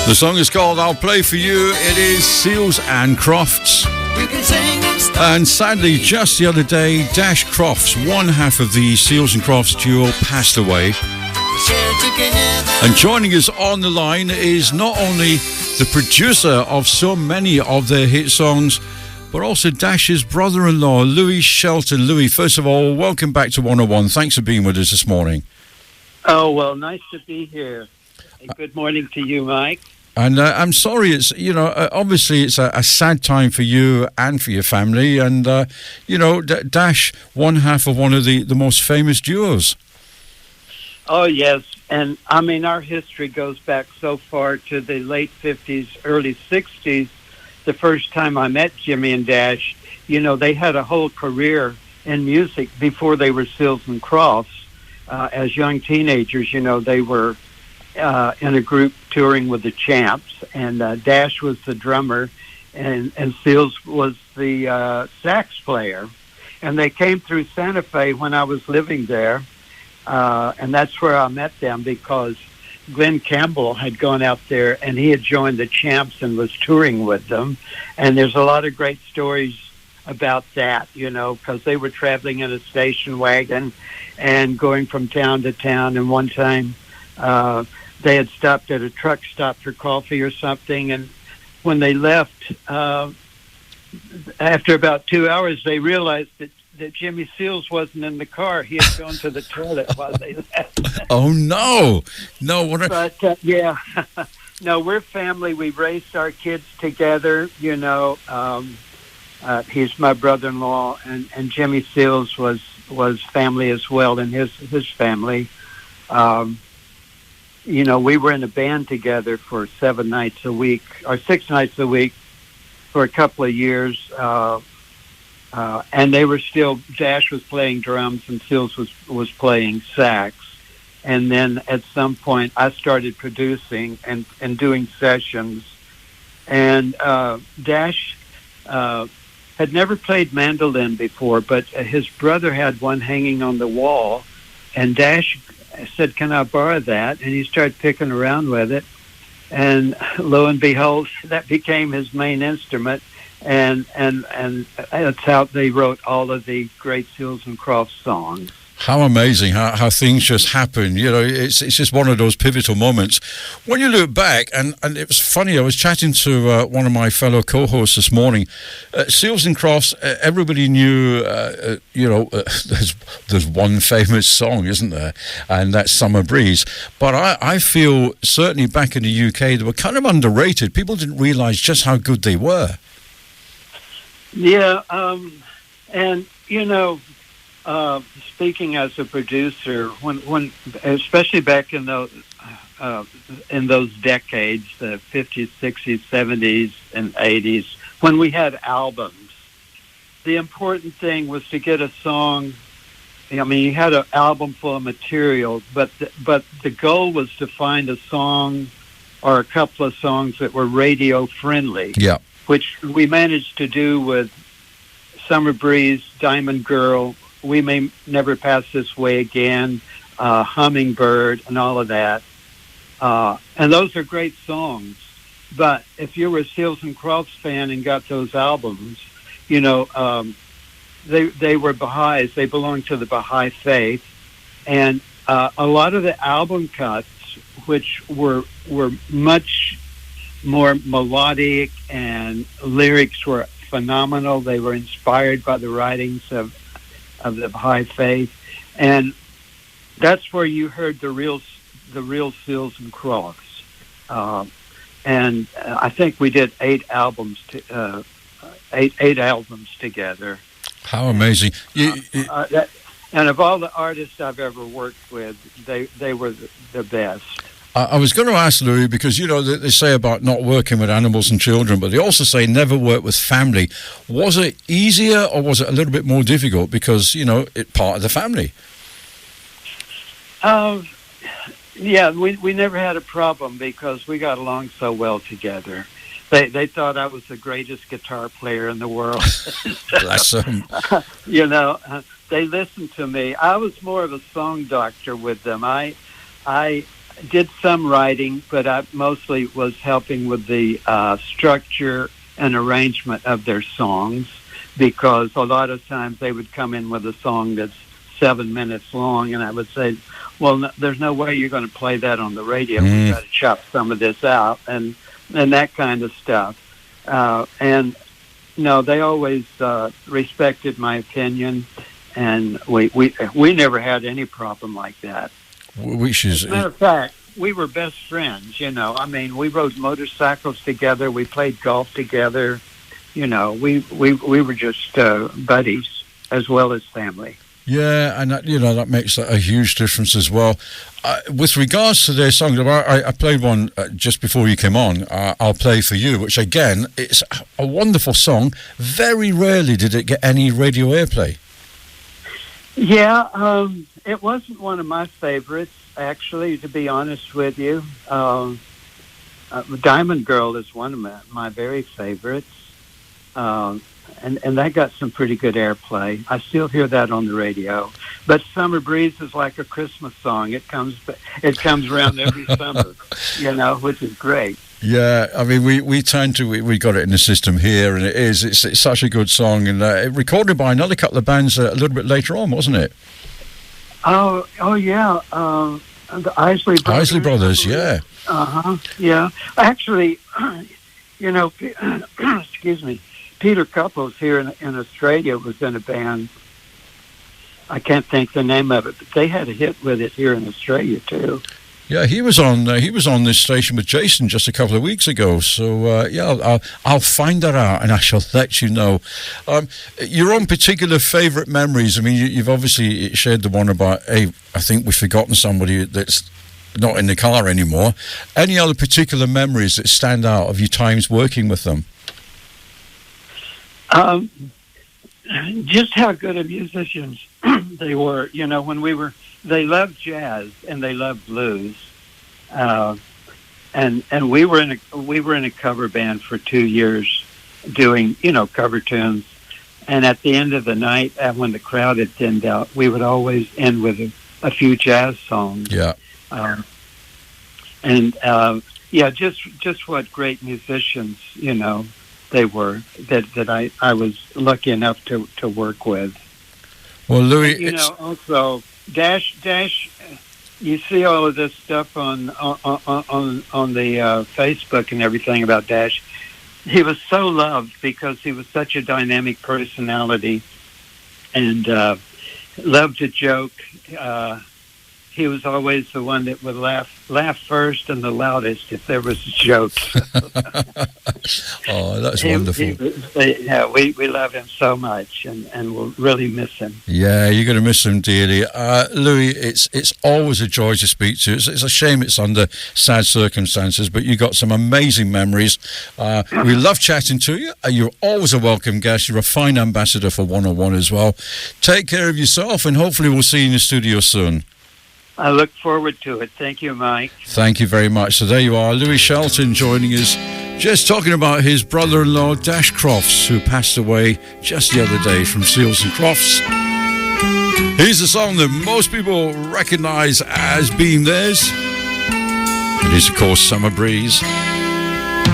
The song is called I'll Play For You. It is Seals and Crofts. And sadly, just the other day, Dash Crofts, one half of the Seals and Crofts duo, passed away. And joining us on the line is not only the producer of so many of their hit songs, but also Dash's brother-in-law, Louie Shelton. Louie, first of all, welcome back to 101. Thanks for being with us this morning. Oh, well, nice to be here. Good morning to you, Mike. And I'm sorry, it's, obviously it's a sad time for you and for your family. And, Dash, one half of one of the most famous duos. Oh, yes. And, I mean, our history goes back so far to the late 50s, early 60s. The first time I met Jimmy and Dash, they had a whole career in music before they were Seals and Crofts. As young teenagers, they were in a group touring with the Champs, and Dash was the drummer, and Seals was the sax player. And they came through Santa Fe when I was living there, and that's where I met them because Glenn Campbell had gone out there, and he had joined the Champs and was touring with them. And there's a lot of great stories about that, because they were traveling in a station wagon and going from town to town. And one time they had stopped at a truck stop for coffee or something. And when they left, after about 2 hours, they realized that Jimmy Seals wasn't in the car. He had gone to the toilet while they left. Oh, no. No, But, yeah. No, we're family. We raised our kids together, he's my brother-in-law, and Jimmy Seals was family as well, and his family. We were in a band together for 7 nights a week, or 6 nights a week for a couple of years. And they were still, Dash was playing drums and Seals was playing sax. And then at some point I started producing and doing sessions. And Dash had never played mandolin before, but his brother had one hanging on the wall. And Dash said, "Can I borrow that?" And he started picking around with it. And lo and behold, that became his main instrument. And that's how they wrote all of the great Seals and Crofts songs. How amazing how things just happen. It's just one of those pivotal moments. When you look back, and it was funny, I was chatting to one of my fellow co-hosts this morning. Seals and Crofts, everybody knew, there's one famous song, isn't there? And that's Summer Breeze. But I feel, certainly back in the UK, they were kind of underrated. People didn't realize just how good they were. Yeah, and speaking as a producer, when especially back in those decades, the 50s, 60s, 70s, and 80s, when we had albums, the important thing was to get a song. You had an album full of material, but the goal was to find a song or a couple of songs that were radio friendly. Yeah. Which we managed to do with Summer Breeze, Diamond Girl, We May Never Pass This Way Again, Hummingbird, and all of that. And those are great songs. But if you were a Seals and Crofts fan and got those albums, they were Baha'is. They belonged to the Baha'i faith. And a lot of the album cuts, which were much more melodic, and lyrics were phenomenal. They were inspired by the writings of the Baha'i faith, and that's where you heard the real Seals and Crofts. And I think we did 8 albums, eight albums together. How amazing! And of all the artists I've ever worked with, they were the best. I was going to ask, Louie, because, they say about not working with animals and children, but they also say never work with family. Was it easier or was it a little bit more difficult because, it's part of the family? Yeah, we never had a problem because we got along so well together. They thought I was the greatest guitar player in the world. Bless them. They listened to me. I was more of a song doctor with them. did some writing, but I mostly was helping with the structure and arrangement of their songs, because a lot of times they would come in with a song that's 7 minutes long, and I would say, well, no, there's no way you're going to play that on the radio. We've got to chop some of this out, and that kind of stuff. And no, they always respected my opinion, and we never had any problem like that. Which is, as a matter of fact, we were best friends. You know, I mean, we rode motorcycles together, we played golf together. You know, we were just buddies as well as family. Yeah, and that makes a huge difference as well. With regards to their song, I played one just before you came on, I'll Play For You, which again, it's a wonderful song. Very rarely did it get any radio airplay. Yeah, it wasn't one of my favorites, actually, to be honest with you. Diamond Girl is one of my very favorites. And that got some pretty good airplay. I still hear that on the radio. But Summer Breeze is like a Christmas song. It comes around every summer, which is great. Yeah, I mean, we got it in the system here, and it's such a good song, and recorded by another couple of bands a little bit later on, wasn't it? Oh yeah, the Isley Brothers. Isley Brothers, yeah. Yeah. Actually, excuse me. Peter Couples here in Australia was in a band. I can't think the name of it, but they had a hit with it here in Australia too. Yeah, he was on this station with Jason just a couple of weeks ago. So I'll find that out and I shall let you know. Your own particular favourite memories. I mean, you've obviously shared the one about, hey, I think we've forgotten somebody that's not in the car anymore. Any other particular memories that stand out of your times working with them? Just how good of musicians they were. They loved jazz and they loved blues, and we were in a cover band for 2 years, doing cover tunes. And at the end of the night, when the crowd had thinned out, we would always end with a few jazz songs. Yeah, just what great musicians they were that I was lucky enough to work with. Well, Louie, also Dash. You see all of this stuff on the Facebook and everything about Dash. He was so loved because he was such a dynamic personality and loved to joke. He was always the one that would laugh first and the loudest if there was a joke. Oh, that's wonderful. We love him so much, and we'll really miss him. Yeah, you're going to miss him dearly. Louie, it's always a joy to speak to you. It's a shame it's under sad circumstances, but you got some amazing memories. We love chatting to you. You're always a welcome guest. You're a fine ambassador for 101 as well. Take care of yourself, and hopefully we'll see you in the studio soon. I look forward to it. Thank you, Mike. Thank you very much. So there you are, Louie Shelton joining us, just talking about his brother-in-law, Dash Crofts, who passed away just the other day from Seals and Crofts. Here's a song that most people recognize as being theirs. It is, of course, Summer Breeze.